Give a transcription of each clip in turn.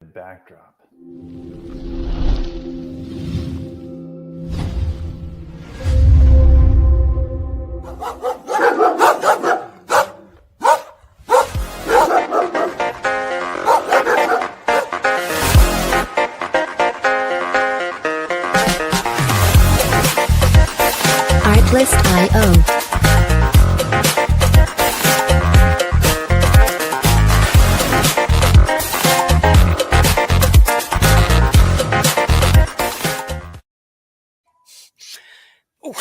backdrop. Artlist.io. Oh,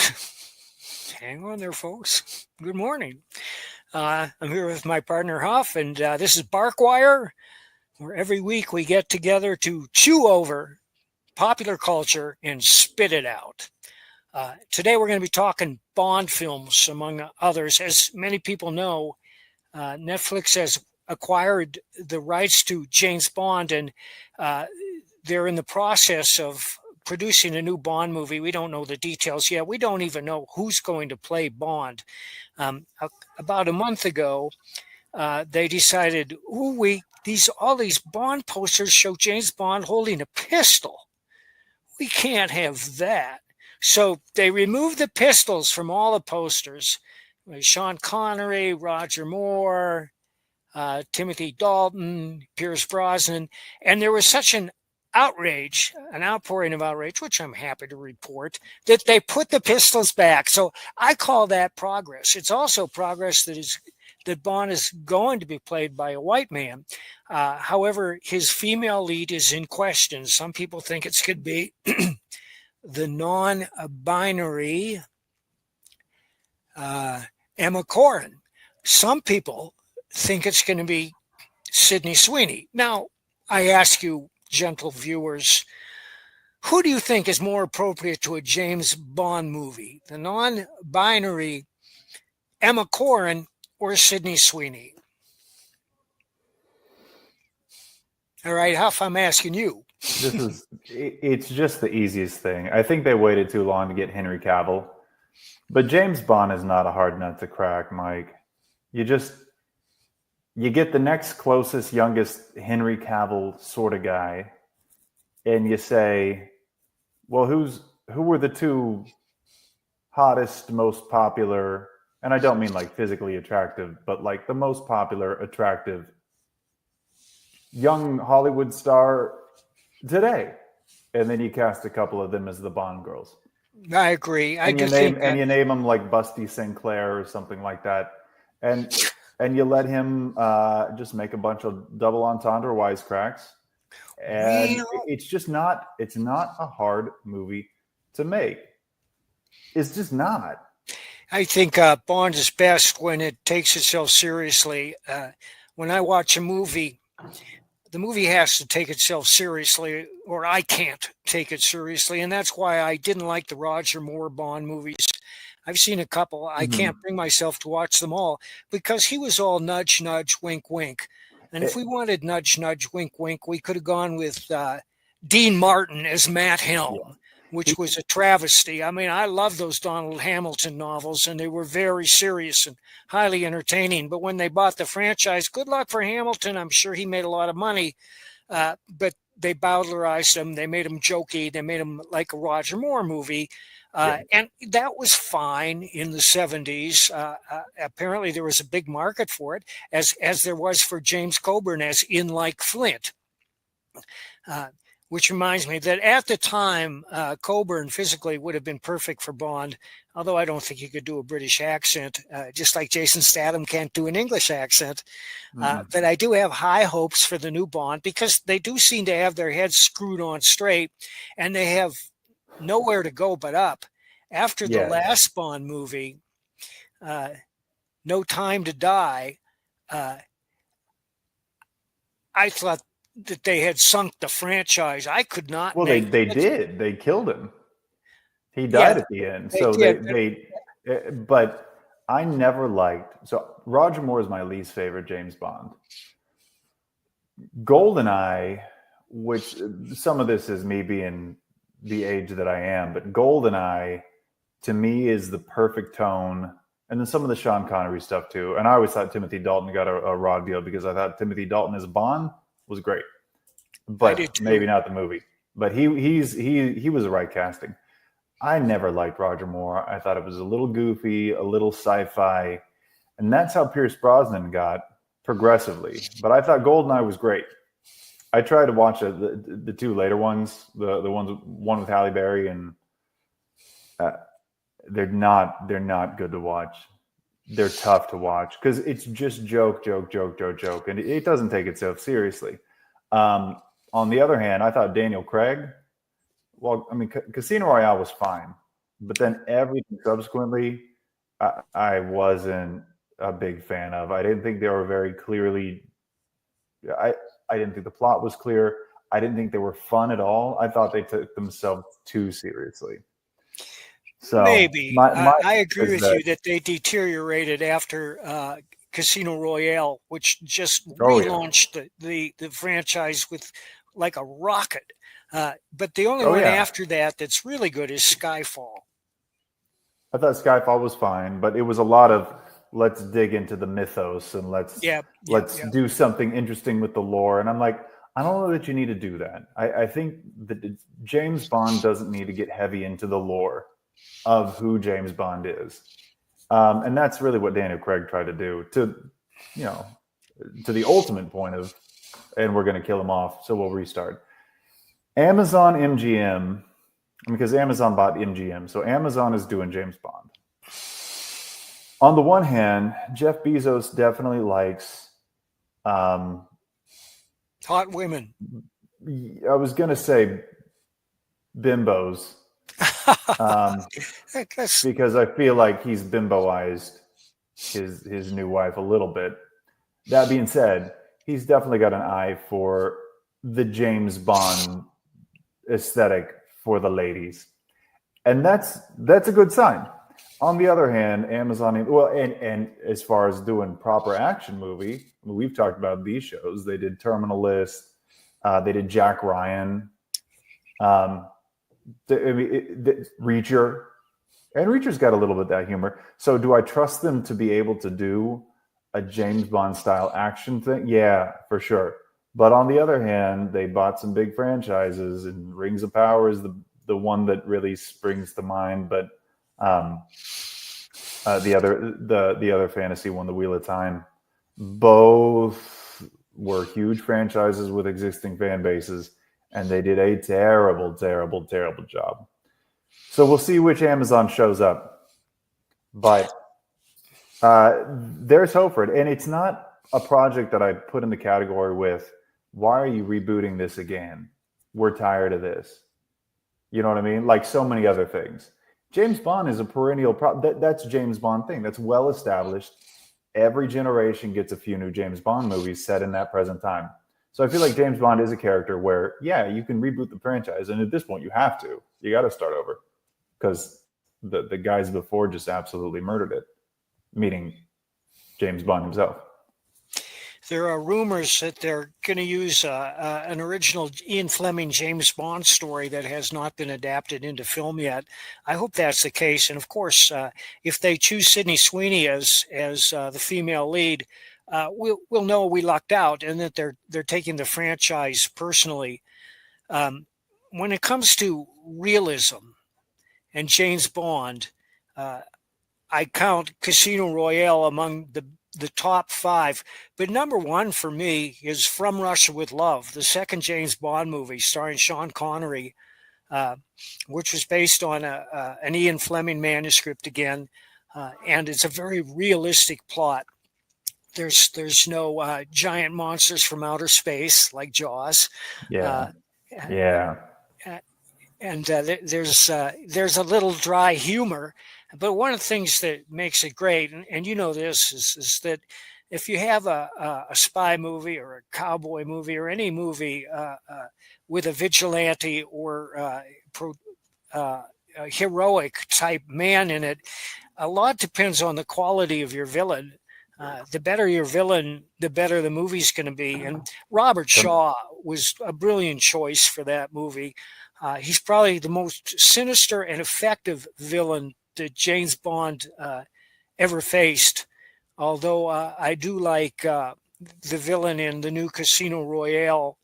hang on there, folks. Good morning. I'm here with my partner, Huff, and this is Barkwire, where every week we get together to chew over popular culture and spit it out. Today we're going to be talking Bond films, among others. As many people know, Netflix has acquired the rights to James Bond, and they're in the process of producing a new Bond movie. We don't know the details yet. We don't even know who's going to play Bond. About a month ago, they decided, all these Bond posters show James Bond holding a pistol. We can't have that. So they removed the pistols from all the posters. Sean Connery, Roger Moore, Timothy Dalton, Pierce Brosnan, and there was such an outpouring of outrage, which I'm happy to report, that they put the pistols back. So I call that progress. It's also progress that Bond is going to be played by a white man. However, his female lead is in question. Some people think it's could be the non-binary Emma Corrin. Some people think it's going to be Sydney Sweeney. Now, I ask you, gentle viewers, who do you think is more appropriate to a James Bond movie? The non-binary Emma Corrin or Sydney Sweeney? All right, Huff, I'm asking you. It's just the easiest thing. I think they waited too long to get Henry Cavill. But James Bond is not a hard nut to crack, Mike. You get the next closest, youngest Henry Cavill sort of guy, and you say, well, who were the two hottest, most popular, and I don't mean like physically attractive, but like the most popular, attractive young Hollywood star today? And then you cast a couple of them as the Bond girls. I agree. And you name them like Busty Sinclair or something like that. And you let him just make a bunch of double entendre wisecracks. And it's not a hard movie to make. It's just not. I think Bond is best when it takes itself seriously. When I watch a movie, the movie has to take itself seriously, or I can't take it seriously. And that's why I didn't like the Roger Moore Bond movies. I've seen a couple. I can't bring myself to watch them all because he was all nudge, nudge, wink, wink. And if we wanted nudge, nudge, wink, wink, we could have gone with Dean Martin as Matt Helm, which was a travesty. I mean, I love those Donald Hamilton novels, and they were very serious and highly entertaining. But when they bought the franchise, good luck for Hamilton. I'm sure he made a lot of money, but they bowdlerized him. They made him jokey. They made him like a Roger Moore movie. And that was fine in the 70s. Apparently, there was a big market for it, as there was for James Coburn as in like Flint. Which reminds me that at the time, Coburn physically would have been perfect for Bond, although I don't think he could do a British accent, just like Jason Statham can't do an English accent. But I do have high hopes for the new Bond because they do seem to have their heads screwed on straight, and they have nowhere to go but up. After the last Bond movie, No Time to Die, I thought that they had sunk the franchise. I could not. Well, they did. They killed him. He died at the end. So but I never liked. So Roger Moore is my least favorite James Bond. GoldenEye, which some of this is me being the age that I am, but GoldenEye to me is the perfect tone. And then some of the Sean Connery stuff too. And I always thought Timothy Dalton got a raw deal because I thought Timothy Dalton as Bond was great. I did but maybe too. not the movie. But he was the right casting. I never liked Roger Moore. I thought it was a little goofy, a little sci-fi, and that's how Pierce Brosnan got progressively. But I thought Goldeneye was great. I tried to watch the two later ones, the one with Halle Berry, and uh, they're not good to watch. They're tough to watch because it's just joke, joke, joke, joke, joke, and it doesn't take itself seriously. On the other hand, I thought Daniel Craig. Well, I mean, Casino Royale was fine, but then everything subsequently, I wasn't a big fan of. I didn't think they were very clearly. I I didn't think the plot was clear. I didn't think they were fun at all. I thought they took themselves too seriously. So Maybe. my I agree is with that you that they deteriorated after Casino Royale, which just oh yeah, relaunched the franchise with like a rocket. But the only oh one yeah. after that that's really good is Skyfall. I thought Skyfall was fine, but it was a lot of let's dig into the mythos and Yep, yep, let's yep. do something interesting with the lore. And I'm like, I don't know that you need to do that. I think that James Bond doesn't need to get heavy into the lore of who James Bond is. And that's really what Daniel Craig tried to do you know, to the ultimate point of, and we're going to kill him off, so we'll restart. Amazon MGM, because Amazon bought MGM, so Amazon is doing James Bond. On the one hand, Jeff Bezos definitely likes. Um, Hot women. I was going to say bimbos, um, That's because I feel like he's bimboized his new wife a little bit. That being said, he's definitely got an eye for the James Bond aesthetic for the ladies, and that's a good sign. On the other hand, Amazon, well, and as far as doing proper action movie, we've talked about these shows. They did Terminal List, they did Jack Ryan, Reacher, and Reacher's got a little bit of that humor. So, do I trust them to be able to do a James Bond style action thing? Yeah, for sure. But on the other hand, they bought some big franchises, and Rings of Power is the one that really springs to mind. But um, the other fantasy one, The Wheel of Time, both were huge franchises with existing fan bases, and they did a terrible, terrible, terrible job. So we'll see which Amazon shows up, but there's hope for it, and it's not a project that I put in the category with, why are you rebooting this again? We're tired of this. You know what I mean? Like so many other things. James Bond is a perennial that's James Bond thing. That's well established. Every generation gets a few new James Bond movies set in that present time. So I feel like James Bond is a character where, yeah, you can reboot the franchise, and at this point, you have to. You got to start over because the guys before just absolutely murdered it, meaning James Bond himself. There are rumors that they're going to use an original Ian Fleming James Bond story that has not been adapted into film yet. I hope that's the case. And of course, if they choose Sydney Sweeney as the female lead, we'll know we lucked out and that they're taking the franchise personally. When it comes to realism and James Bond, I count Casino Royale among the top five. But number one for me is From Russia with Love, the second James Bond movie starring Sean Connery, which was based on an Ian Fleming manuscript again. And it's a very realistic plot. There's no giant monsters from outer space like Jaws. Yeah, Uh, yeah, and there's a little dry humor, but one of the things that makes it great, and you know this, is that if you have a spy movie or a cowboy movie or any movie with a vigilante or a heroic type man in it, a lot depends on the quality of your villain. The better your villain, the better the movie's going to be. And Robert Shaw was a brilliant choice for that movie. He's probably the most sinister and effective villain that James Bond ever faced. Although I do like the villain in the new Casino Royale,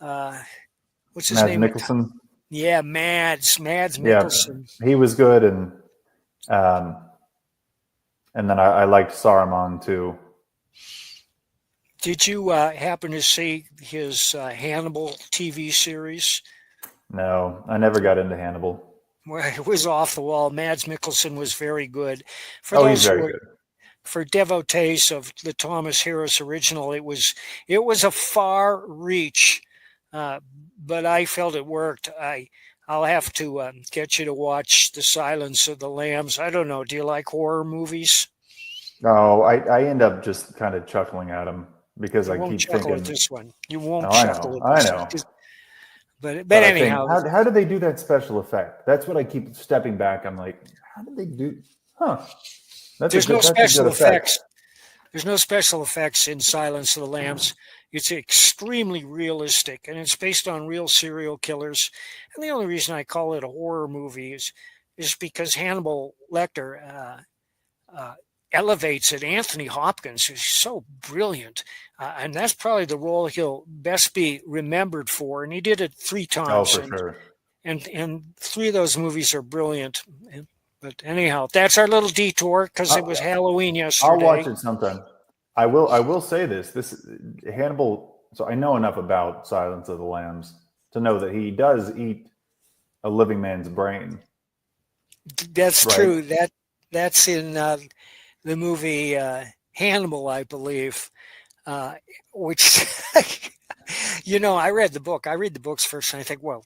What's his Mads name? Mikkelsen. Yeah, Mads Yeah, Mikkelsen. he was good, um, and then I liked Saruman too. Did you happen to see his Hannibal TV series? No, I never got into Hannibal. Well, it was off the wall. Mads Mikkelsen was very good. For Oh, he's those who very are good. for devotees of the Thomas Harris original, it was a far reach, uh, but I felt it worked. I'll have to get you to watch The Silence of the Lambs. I don't know. Do you like horror movies? Oh, I end up just kind of chuckling at him because You I won't keep chuckle at thinking, this one. You no, won't I chuckle know, at I this one. know. But But I think, anyhow, how did they do that special effect? That's what I keep stepping back. I'm like, how did they do? Huh? there's no That's a good special effect. effects. There's no special effects in Silence of the Lambs. It's extremely realistic, and it's based on real serial killers. And the only reason I call it a horror movie is because Hannibal Lecter uh, elevates it. Anthony Hopkins, who's so brilliant, and that's probably the role he'll best be remembered for. And he did it three Oh, times, for sure. and three of those movies are brilliant. But anyhow, that's our little detour because it was I'll, Halloween I'll yesterday. watch it sometime. I will say this. This Hannibal. So I know enough about Silence of the Lambs to know that he does eat a living man's brain, That's right? true. That's in the movie Hannibal, I believe. Uh, which, I read the book. I read the books first, and I think, well,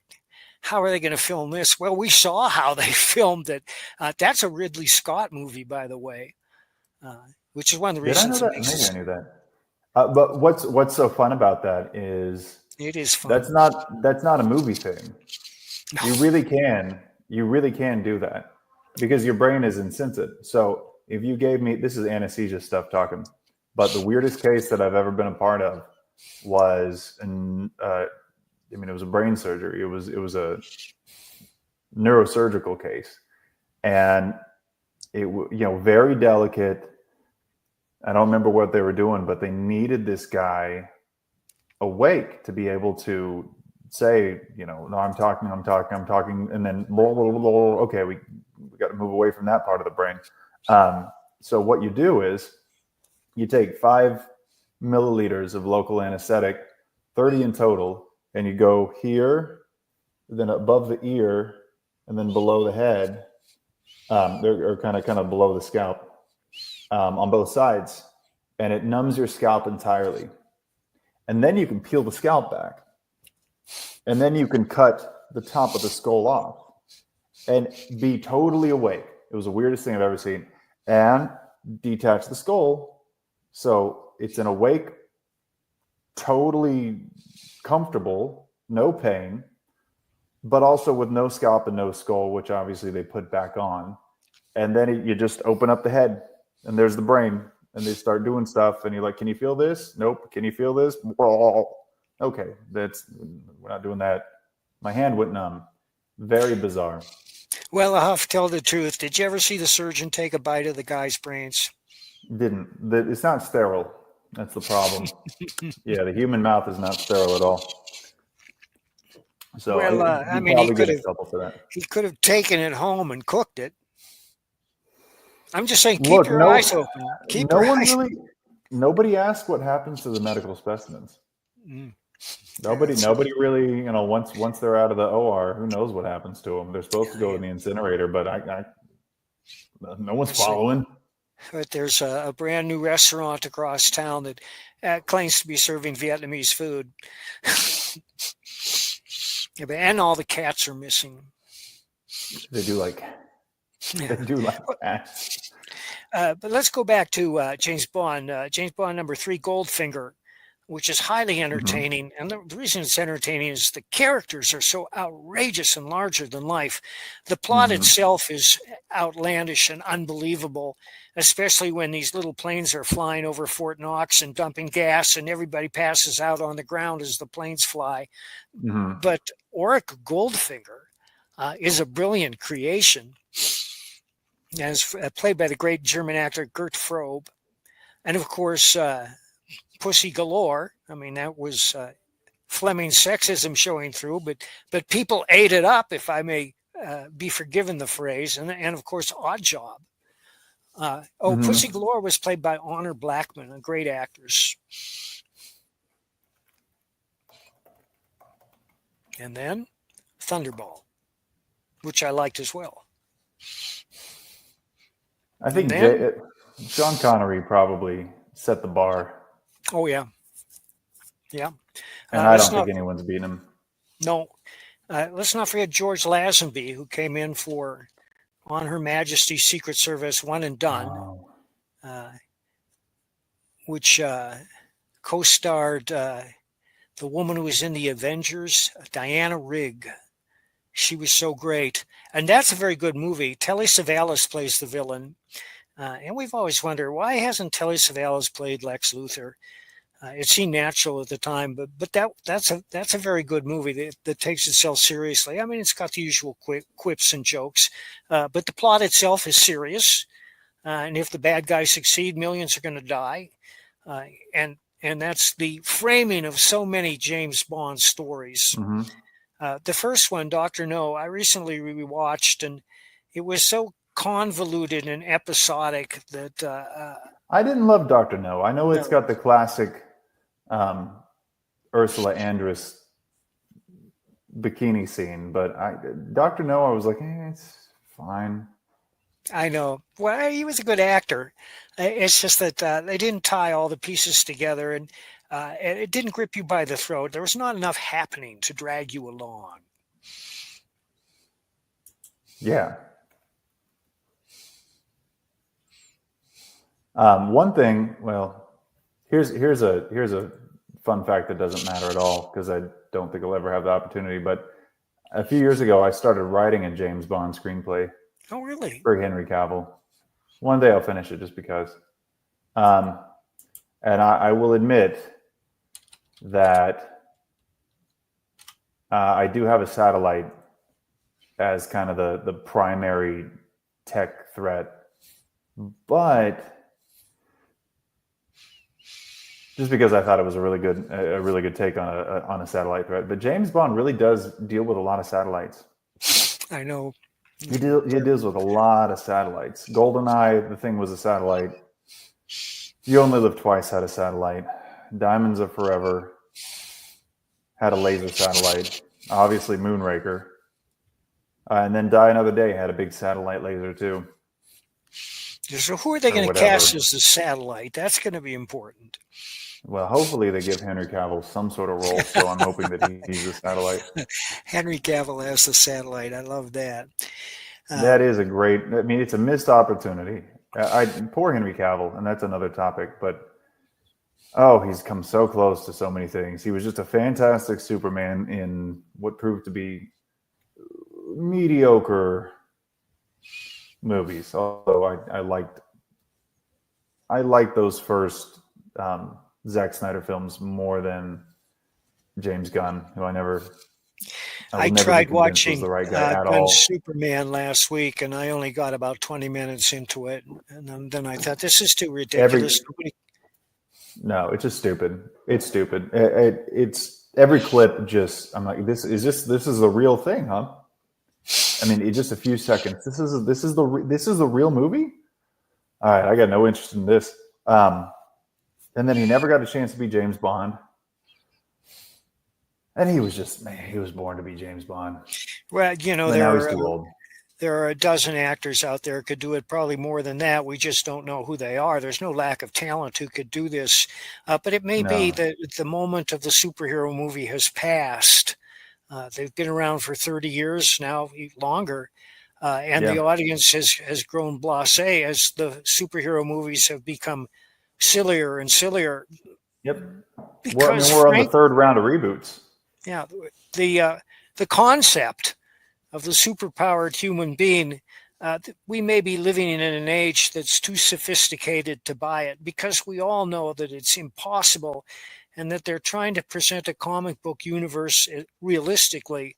how are they going to film this? Well, we saw how they filmed it. That's a Ridley Scott movie, by the way, uh, which is one of the Did I know reasons it that? makes Maybe I us. knew that. But what's so fun about that is It is that's fun. not a movie thing. You really can do that because your brain is insensitive. So if you gave me, this is anesthesia stuff talking, but the weirdest case that I've ever been a part of was it was a brain surgery. It was a neurosurgical case, and very delicate. I don't remember what they were doing, but they needed this guy awake to be able to say, no, I'm talking, and then okay, we got to move away from that part of the brain. So what you do is you take 5 milliliters of local anesthetic, 30 in total, and you go here, then above the ear, and then below the head, or kind of below the scalp, on both sides, and it numbs your scalp entirely. And then you can peel the scalp back, and then you can cut the top of the skull off and be totally awake. It was the weirdest thing I've ever seen. And detach the skull, so it's an awake, totally comfortable, no pain, but also with no scalp and no skull, which obviously they put back on. And then you just open up the head, and there's the brain, and they start doing stuff, and you're like, can you feel this? Nope. Can you feel this? Okay, we're not doing that. My hand went numb. Very bizarre. Well, I'll have to tell the truth. Did you ever see the surgeon take a bite of the guy's brains? It's not sterile. That's the problem. Yeah, the human mouth is not sterile at all. So Well, I you'd mean, he probably could get in have trouble for that. he could have taken it home and cooked it. I'm just saying, keep Look, your eyes open. Keep no your one eyes. really, nobody asked what happens to the medical specimens. Mm. Nobody really, once they're out of the OR, who knows what happens to them? They're supposed to go in the incinerator, but no one's following. But there's a brand new restaurant across town that claims to be serving Vietnamese food. Yeah, and all the cats are missing. They do like that. But let's go back to James Bond. James Bond number 3, Goldfinger, which is highly entertaining. And the reason it's entertaining is the characters are so outrageous and larger than life. The plot itself is outlandish and unbelievable, especially when these little planes are flying over Fort Knox and dumping gas, and everybody passes out on the ground as the planes fly. But Auric Goldfinger is a brilliant creation, as played by the great German actor Gert Frobe. And of course, Pussy Galore. I mean, that was Fleming sexism showing through, but people ate it up, if I may be forgiven the phrase, and of course, Odd Job. Pussy Galore was played by Honor Blackman, a great actress. And then Thunderball, which I liked as well. I think Sean Connery probably set the bar. Oh, yeah. Yeah. And I don't think anyone's beaten him. No. Let's not forget George Lazenby, who came in for On Her Majesty's Secret Service One and Done, which co-starred the woman who was in the Avengers, Diana Rigg. She was so great. And that's a very good movie. Telly Savalas plays the villain. And we've always wondered, why hasn't Telly Savalas played Lex Luthor? It seemed natural at the time, but that's a very good movie that takes itself seriously. I mean, it's got the usual quips and jokes, but the plot itself is serious. And if the bad guys succeed, millions are going to die. And that's the framing of so many James Bond stories. Mm-hmm. The first one, Dr. No, I recently rewatched, and it was so convoluted and episodic that I didn't love Dr. No. I know it's got the classic Ursula Andress bikini scene, but Dr. No, I was like, it's fine. I know. Well, he was a good actor. It's just that they didn't tie all the pieces together, and it didn't grip you by the throat. There was not enough happening to drag you along. Yeah. One thing, well, here's a fun fact that doesn't matter at all because I don't think I'll ever have the opportunity. But a few years ago, I started writing a James Bond screenplay. Oh, really? For Henry Cavill. One day I'll finish it just because. And I will admit that I do have a satellite as kind of the primary tech threat, but just because I thought it was a really good take on a satellite threat. But James Bond really does deal with a lot of satellites. I know. He deals with a lot of satellites. GoldenEye, the thing was a satellite. You Only Live Twice had a satellite. Diamonds Are Forever had a laser satellite. Obviously, Moonraker. And then Die Another Day had a big satellite laser, too. So who are they going to cast as the satellite? That's going to be important. Well, hopefully they give Henry Cavill some sort of role, so I'm hoping that he's a satellite. Henry Cavill as the satellite. I love that. That is a great, I mean, it's a missed opportunity. Poor Henry Cavill, and that's another topic, but he's come so close to so many things. He was just a fantastic Superman in what proved to be mediocre movies. Although I liked those first Zack Snyder films more than James Gunn, who I tried watching the right guy at all. Superman last week, and I only got about 20 minutes into it, and then I thought, this is too ridiculous. No, it's just stupid. It's stupid. It's every clip. Just I'm like, this is the real thing, huh? I mean, it's just a few seconds. This is the real movie. All right, I got no interest in this. And then he never got a chance to be James Bond. And he was he was born to be James Bond. Well, there are a dozen actors out there who could do it, probably more than that. We just don't know who they are. There's no lack of talent who could do this. But it may be that the moment of the superhero movie has passed. They've been around for 30 years now, longer. And the audience has grown blasé as the superhero movies have become sillier and sillier. Yep. Because we're on the third round of reboots. Yeah. The concept of the superpowered human being, we may be living in an age that's too sophisticated to buy it, because we all know that it's impossible, and that they're trying to present a comic book universe realistically.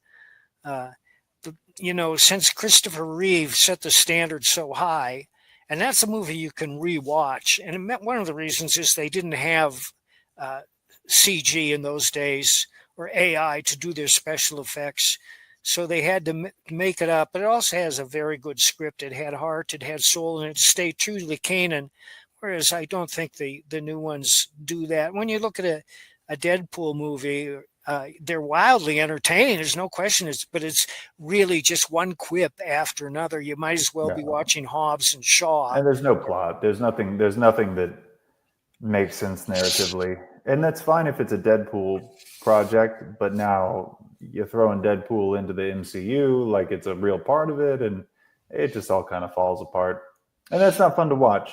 Since Christopher Reeve set the standard so high, and that's a movie you can rewatch. And one of the reasons is they didn't have CG in those days or AI to do their special effects. So they had to make it up. But it also has a very good script. It had heart, it had soul, and it stayed true to the canon. Whereas I don't think the new ones do that. When you look at a Deadpool movie, they're wildly entertaining. There's no question. But it's really just one quip after another. You might as well be watching Hobbs and Shaw. And there's no plot. There's nothing that makes sense narratively. And that's fine if it's a Deadpool project, but now you're throwing Deadpool into the MCU like it's a real part of it, and it just all kind of falls apart. And that's not fun to watch.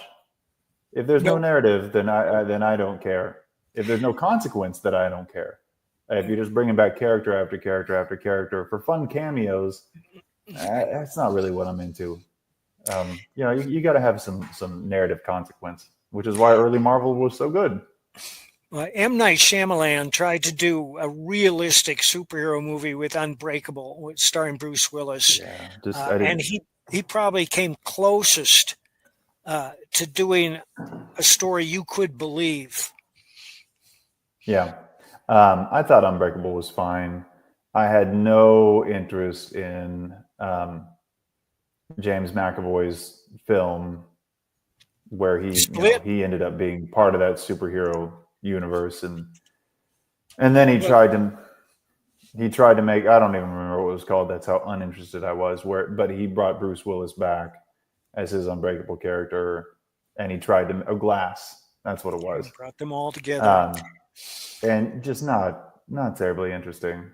If there's no narrative, then I don't care. If there's no consequence, then I don't care. If you're just bringing back character after character after character for fun cameos, that's not really what I'm into. You got to have some narrative consequence, which is why early Marvel was so good. M. Night Shyamalan tried to do a realistic superhero movie with Unbreakable, starring Bruce Willis. Yeah, and he probably came closest to doing a story you could believe. Yeah. I thought Unbreakable was fine. I had no interest in James McAvoy's film where he ended up being part of that superhero universe, and then he tried to make, I don't even remember what it was called. That's how uninterested I was. But he brought Bruce Willis back as his Unbreakable character, and he tried to Glass. That's what it was. Brought them all together, and just not terribly interesting.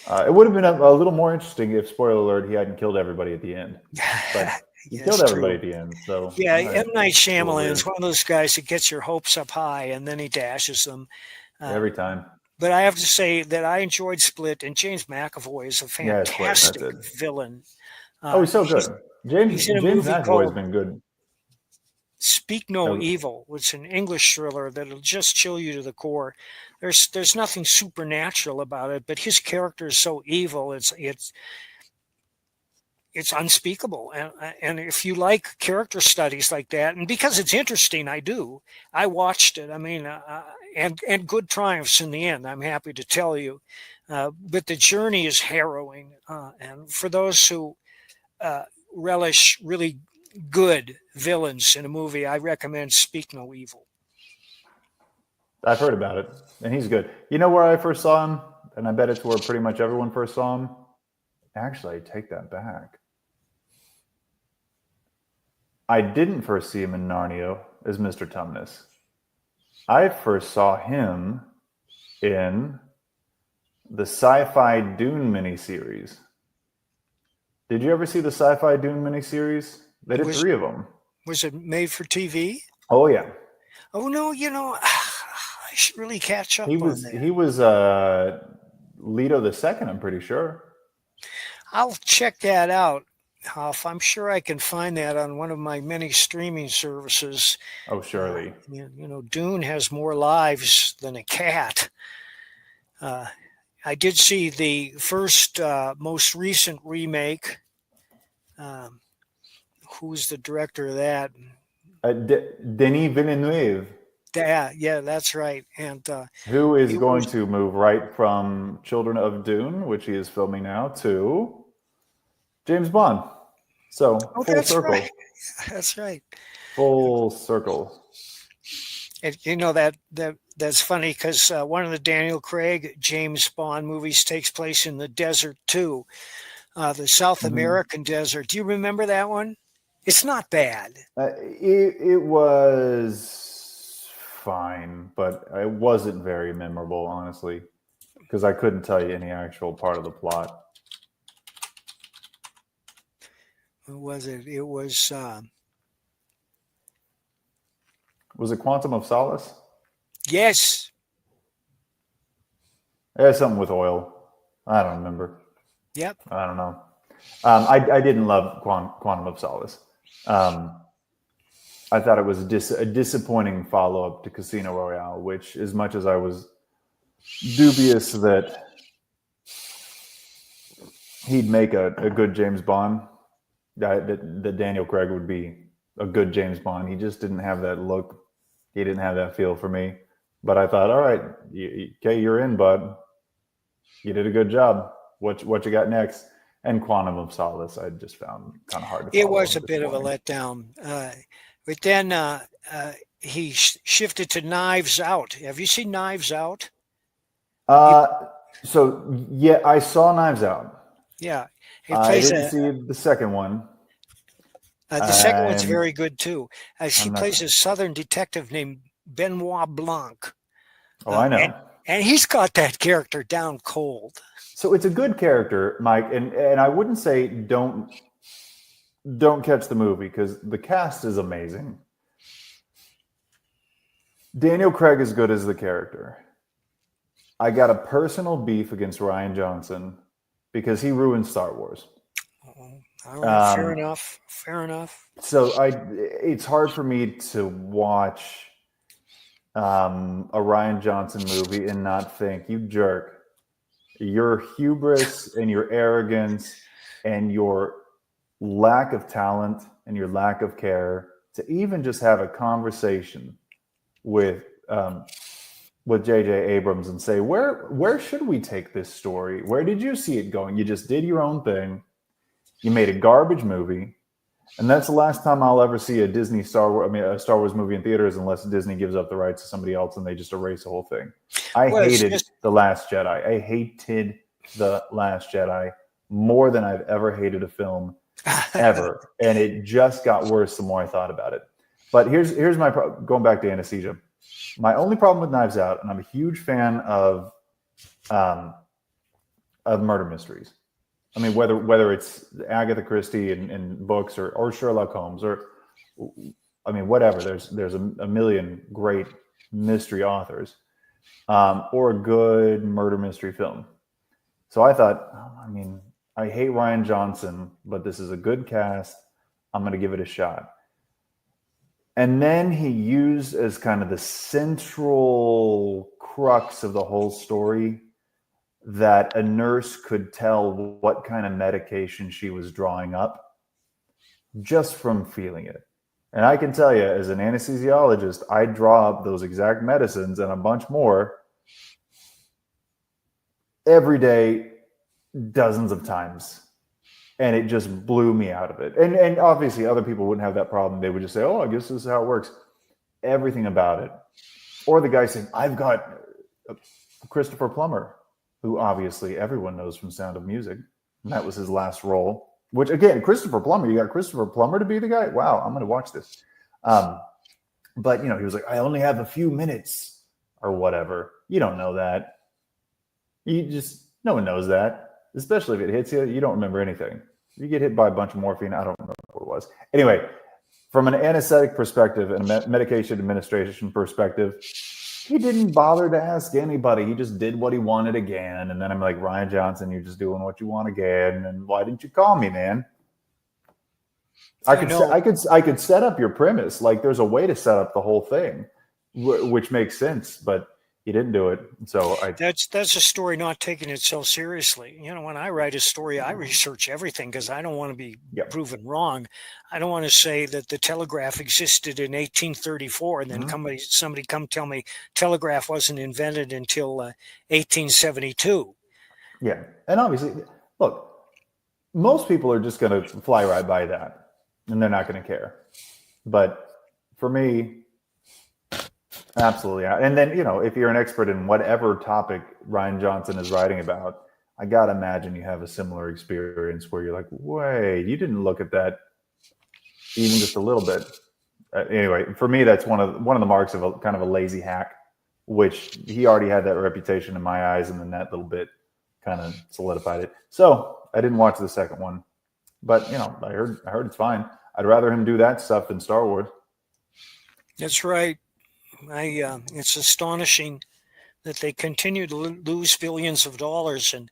It would have been a little more interesting if, spoiler alert, he hadn't killed everybody at the end. But he killed everybody at the end. So M. Night Shyamalan is one of those guys that gets your hopes up high and then he dashes them every time. But I have to say that I enjoyed Split, and James McAvoy is a fantastic villain. He's so good. James McAvoy has been good. Speak No Evil, which is an English thriller that'll just chill you to the core. There's nothing supernatural about it, but his character is so evil. It's unspeakable. And if you like character studies like that, and because it's interesting, I watched it. I mean, and good triumphs in the end, I'm happy to tell you. But the journey is harrowing. And for those who relish really good villains in a movie, I recommend Speak No Evil. I've heard about it, and he's good. You know where I first saw him, and I bet it's where pretty much everyone first saw him? Actually, I take that back. I didn't first see him in Narnia as Mr. Tumnus. I first saw him in the Sci-Fi Dune miniseries. Did you ever see the Sci-Fi Dune miniseries? They did 3 of them. Was it made for TV? Oh, yeah. Oh, no, I should really catch up He was Leto the Second, I'm pretty sure. I'll check that out, Huff. I'm sure I can find that on one of my many streaming services. Oh, surely. Dune has more lives than a cat. I did see the first, most recent remake. Who's the director of that? Denis Villeneuve. Yeah, that's right. And who is going to move right from Children of Dune, which he is filming now, to James Bond. So full circle. Right. That's right. Full circle. And that's funny because one of the Daniel Craig James Bond movies takes place in the desert too, the South American desert. Do you remember that one? It's not bad. It was fine, but it wasn't very memorable, honestly, because I couldn't tell you any actual part of the plot. What was it? It was. Was it Quantum of Solace? Yes. It had something with oil. I don't remember. Yep. I don't know. I didn't love Quantum of Solace. I thought it was a disappointing follow-up to Casino Royale, which, as much as I was dubious that he'd make a good James Bond, that Daniel Craig would be a good James Bond, he just didn't have that look. He didn't have that feel for me. But I thought, all right, okay, you're in, bud. you did a good job. What you got next? And Quantum of Solace, I just found kind of hard to It follow. was a and bit of a disappointing. letdown. But then he shifted to Knives Out. Have you seen Knives Out? So yeah, I saw Knives Out. Yeah, he I plays didn't a. see the second one, The second one's and very good too. He I'm not. plays a Southern detective named Benoit Blanc, Oh, uh, I and know. and he's got that character down cold. So it's a good character, Mike, and I wouldn't say don't catch the movie because the cast is amazing. Daniel Craig is good as the character. I got a personal beef against Ryan Johnson because he ruined Star Wars. Oh, all right, fair Um, enough. Fair enough. so it's hard for me to watch a Ryan Johnson movie and not think, you jerk, your hubris and your arrogance and your lack of talent and your lack of care to even just have a conversation with J.J. Abrams and say, where should we take this story? Where did you see it going? You just did your own thing. You made a garbage movie. And that's the last time I'll ever see a Star Wars movie in theaters, unless Disney gives up the rights to somebody else and they just erase the whole thing. I Well, hated The Last Jedi. I hated The Last Jedi more than I've ever hated a film ever. And it just got worse the more I thought about it. But here's my problem. Going back to Anesthesia. My only problem with Knives Out, and I'm a huge fan of murder mysteries. I mean, whether it's Agatha Christie in books or Sherlock Holmes or, I mean, whatever. There's a million great mystery authors, or a good murder mystery film. So I thought, I mean, I hate Ryan Johnson, but this is a good cast. I'm going to give it a shot. And then he used as kind of the central crux of the whole story that a nurse could tell what kind of medication she was drawing up just from feeling it. And I can tell you, as an anesthesiologist, I draw up those exact medicines and a bunch more every day, dozens of times. And it just blew me out of it. And obviously other people wouldn't have that problem. They would just say, oh, I guess this is how it works. Everything about it. Or the guy saying, I've got Christopher Plummer, who obviously everyone knows from Sound of Music. And that was his last role. Which, again, Christopher Plummer, you got Christopher Plummer to be the guy? Wow, I'm going to watch this. But, he was like, I only have a few minutes or whatever. You don't know that. No one knows that. Especially if it hits you, you don't remember anything. If you get hit by a bunch of morphine, I don't remember what it was. Anyway, from an anesthetic perspective and a medication administration perspective, he didn't bother to ask anybody. He just did what he wanted again. And then I'm like, Ryan Johnson, you're just doing what you want again. And why didn't you call me, man? I could set up your premise. Like, there's a way to set up the whole thing, which makes sense. But he didn't do it. So that's a story not taking itself seriously. When I write a story, I research everything because I don't want to be proven wrong. I don't want to say that the telegraph existed in 1834 and then somebody come tell me telegraph wasn't invented until 1872. Yeah. And obviously, look, most people are just going to fly right by that and they're not going to care. But for me, absolutely. And then, if you're an expert in whatever topic Ryan Johnson is writing about, I got to imagine you have a similar experience where you're like, wait, you didn't look at that even just a little bit. Anyway, for me, that's one of the marks of a kind of a lazy hack, which he already had that reputation in my eyes, and then that little bit kind of solidified it. So I didn't watch the second one, but I heard it's fine. I'd rather him do that stuff than Star Wars. That's right. It's astonishing that they continue to lose billions of dollars and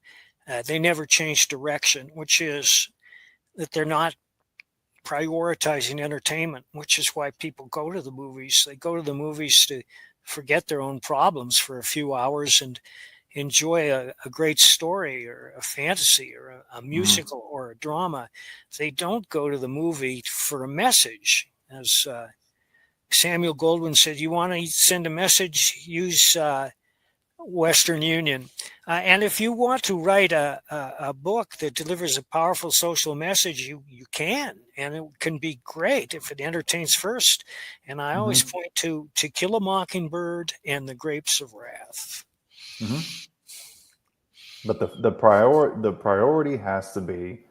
they never change direction, which is that they're not prioritizing entertainment, which is why people go to the movies. They go to the movies to forget their own problems for a few hours and enjoy a great story or a fantasy or a musical or a drama. They don't go to the movie for a message. As Samuel Goldwyn said, you want to send a message, use Western Union. And if you want to write a book that delivers a powerful social message, you can, and it can be great if it entertains first. And I always Hmm. point To Kill a Mockingbird and The Grapes of Wrath. Hmm. But the priority has to be,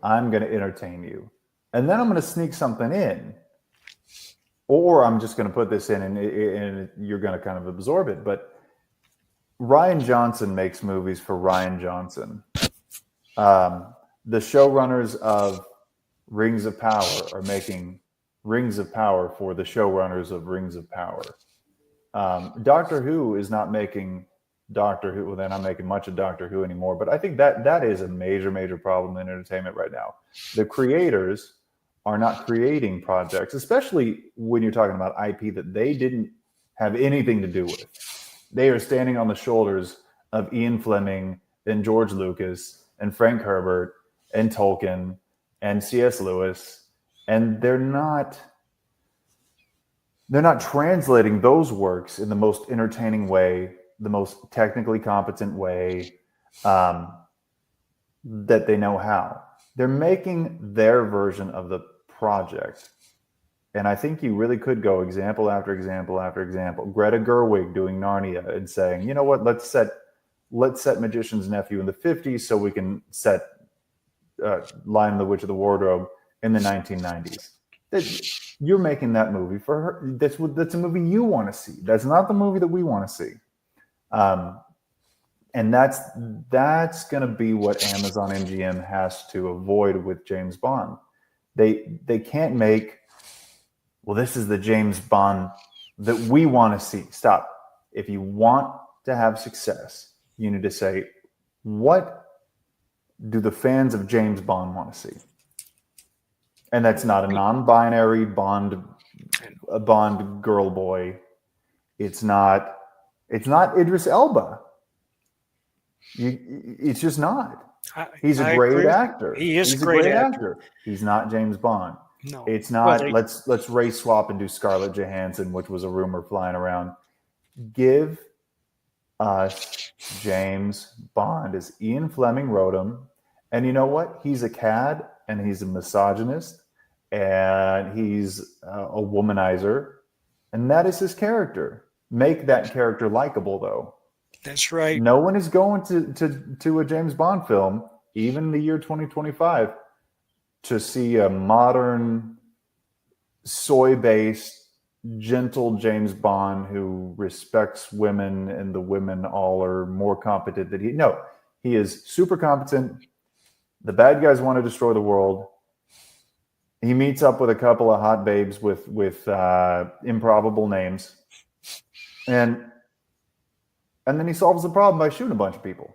I'm going to entertain you, and then I'm going to sneak something in, or I'm just going to put this in, and you're going to kind of absorb it. But Ryan Johnson makes movies for Ryan Johnson. The showrunners of Rings of Power are making Rings of Power for the showrunners of Rings of Power. Doctor Who is not making Doctor Who. Well, they're not making much of Doctor Who anymore. But I think that is a major problem in entertainment right now. The creators are not creating projects, especially when you're talking about IP that they didn't have anything to do with. They are standing on the shoulders of Ian Fleming and George Lucas and Frank Herbert and Tolkien and C.S. Lewis, and they're not translating those works in the most entertaining way, the most technically competent way that they know how. They're making their version of the project. And I think you really could go example after example after example. Greta Gerwig doing Narnia and saying, you know what, let's set Magician's Nephew in the 50s so we can set Lion the Witch of the Wardrobe in the 1990s. You're making that movie for her. That's a movie you want to see. That's not the movie that we want to see. And that's going to be what Amazon MGM has to avoid with James Bond. They can't make, well, this is the James Bond that we want to see. Stop. If you want to have success, you need to say, what do the fans of James Bond want to see? And that's not a non-binary Bond girl boy. It's not Idris Elba. It's just not. He's a great actor. He's a great actor. He's not James Bond. No, it's not. Let's race swap and do Scarlett Johansson, which was a rumor flying around. Give us James Bond as Ian Fleming wrote him, and you know what? He's a cad, and he's a misogynist, and he's a womanizer, and that is his character. Make that character likable, though. That's right. No one is going to a James Bond film, even in the year 2025, to see a modern, soy-based, gentle James Bond who respects women, and the women all are more competent than he. No, he is super competent. The bad guys want to destroy the world. He meets up with a couple of hot babes with improbable names, and then he solves the problem by shooting a bunch of people.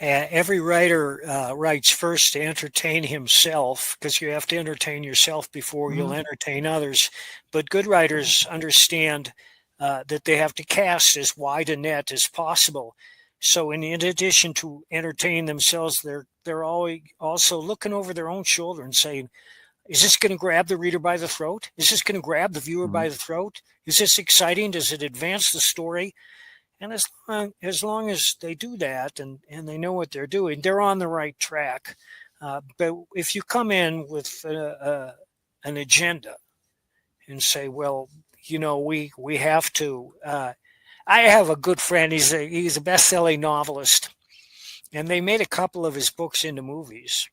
Every writer writes first to entertain himself, because you have to entertain yourself before you'll entertain others. But good writers understand that they have to cast as wide a net as possible. So in addition to entertaining themselves, they're always also looking over their own shoulder and saying, is this going to grab the reader by the throat? Is this going to grab the viewer by the throat? Is this exciting? Does it advance the story? And as long as they do that and they know what they're doing, they're on the right track. But if you come in with an agenda and say, well, you know, we have to. I have a good friend. He's a best-selling novelist, and they made a couple of his books into movies.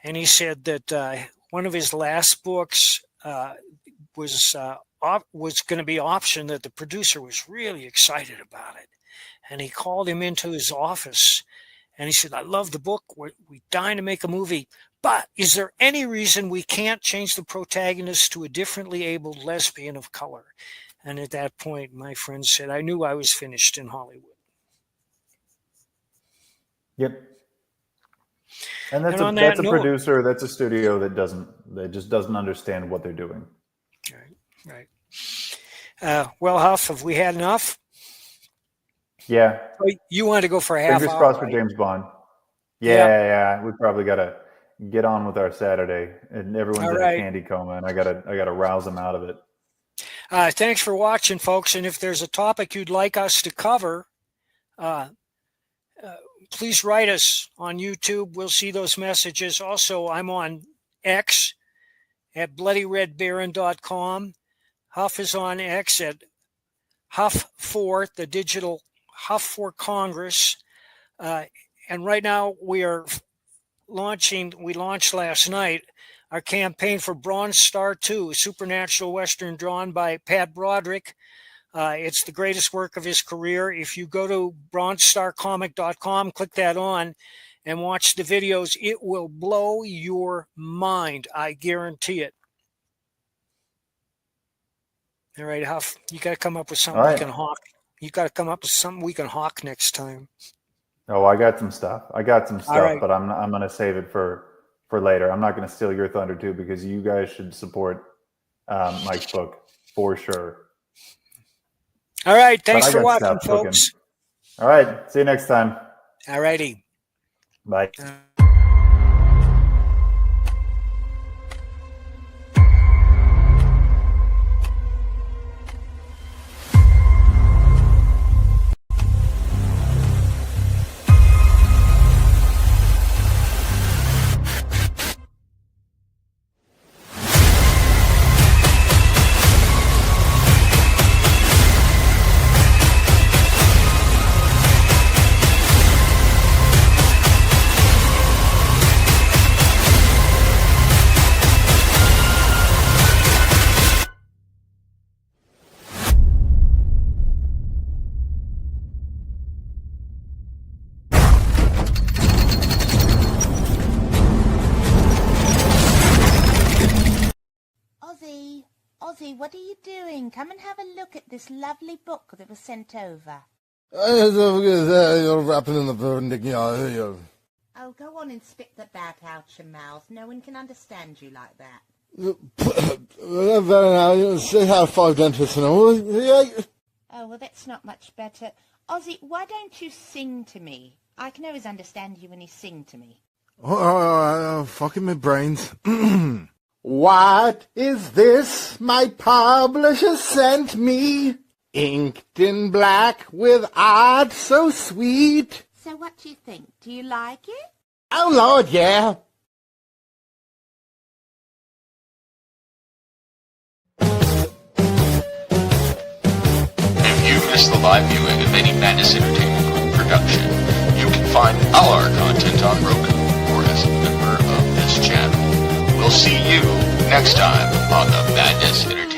And he said that one of his last books was going to be optioned, that the producer was really excited about it. And he called him into his office and he said, I love the book. We're dying to make a movie, but is there any reason we can't change the protagonist to a differently abled lesbian of color? And at that point, my friend said, I knew I was finished in Hollywood. Yep. And that's a producer, that's a studio that just doesn't understand what they're doing. Right. Well, Huff, have we had enough? Yeah. Oh, you wanted to go for a half Fingers hour, crossed right? for James Bond. Yeah. We probably got to get on with our Saturday, and everyone's in a candy coma, and I gotta rouse them out of it. Thanks for watching, folks. And if there's a topic you'd like us to cover, please write us on YouTube. We'll see those messages. Also, I'm on X at bloodyredbaron.com. Huff is on X at Huff4, the digital Huff for Congress. And right now we launched last night our campaign for Bronze Star 2, Supernatural Western drawn by Pat Broderick. It's the greatest work of his career. If you go to bronzestarcomic.com, click that on and watch the videos, it will blow your mind. I guarantee it. All right, Huff, you got to come up with something we can hawk. You got to come up with something we can hawk next time. Oh, I got some stuff. Right. But I'm going to save it for later. I'm not going to steal your thunder too, because you guys should support Mike's book for sure. All right, thanks for watching, folks. All right, see you next time. All righty. Bye. Ozzy, what are you doing? Come and have a look at this lovely book that was sent over. You're wrapping in the burning. Oh, go on and spit the bat out your mouth. No one can understand you like that. Say how 5 dentists and all. Oh, well, that's not much better. Ozzy, why don't you sing to me? I can always understand you when you sing to me. Fucking my brains. What is this my publisher sent me? Inked in black with art so sweet. So what do you think? Do you like it? Oh, Lord, yeah. If you missed the live viewing of any Madness Entertainment Group production, you can find all our content on Roku or as a member of this channel. We'll see you next time on the Madness Entertainment.